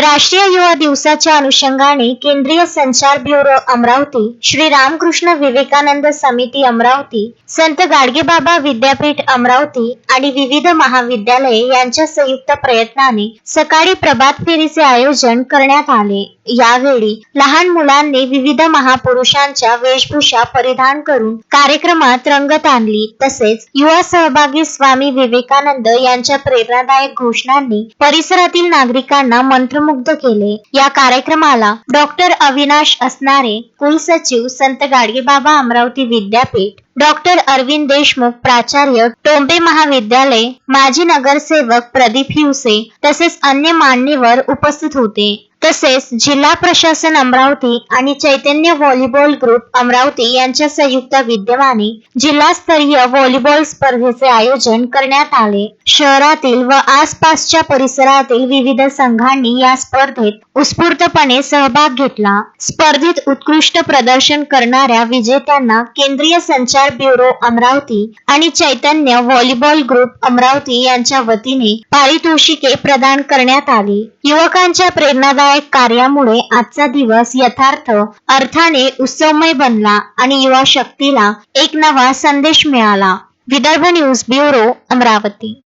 राष्ट्रीय युवा दिवसाच्या अनुषंगाने केंद्रीय संचार ब्युरो अमरावती, श्री रामकृष्ण विवेकानंद समिती अमरावती, संत गाडगेबाबा विद्यापीठ अमरावती आणि विविध महाविद्यालये यांच्या संयुक्त प्रयत्नाने सकाळी प्रभात फेरीचे आयोजन करण्यात आले। यावेळी लहान मुलांनी विविध महापुरुषांच्या वेशभूषा परिधान करून कार्यक्रमात रंगत आणली। तसेच युवा सहभागी स्वामी विवेकानंद यांच्या प्रेरणादायक घोषणांनी परिसरातील नागरिकांना मंत्रमुग्ध केले। या कार्यक्रमाला डॉक्टर अविनाश असणारे, कुलसचिव संत गाडगेबाबा अमरावती विद्यापीठ, डॉक्टर अरविंद देशमुख प्राचार्य, टोंबे महाविद्यालय, माजी नगरसेवक प्रदीप हिवसे तसेच अन्य मान्यवर उपस्थित होते। तसेच जिल्हा प्रशासन अमरावती आणि चैतन्य व्हॉलीबॉल ग्रुप अमरावती यांच्या संयुक्त विद्यमाने जिल्हास्तरीय व्हॉलीबॉल स्पर्धेचे आयोजन करण्यात आले। शहरातील व आसपासच्या परिसरातील विविध संघांनी या स्पर्धेत उत्स्फूर्तपणे सहभाग घेतला। स्पर्धेत उत्कृष्ट प्रदर्शन करणाऱ्या विजेत्यांना केंद्रीय संचार ब्युरो अमरावती आणि चैतन्य व्हॉलीबॉल ग्रुप अमरावती यांच्या वतीने पारितोषिके प्रदान करण्यात आली। युवकांच्या प्रेरणादायक कार्यामुळे आजचा दिवस यथार्थ अर्थाने उत्सवमय बनला आणि युवा शक्तीला एक नवा संदेश मिळाला। Vidarbha news bureau Amravati.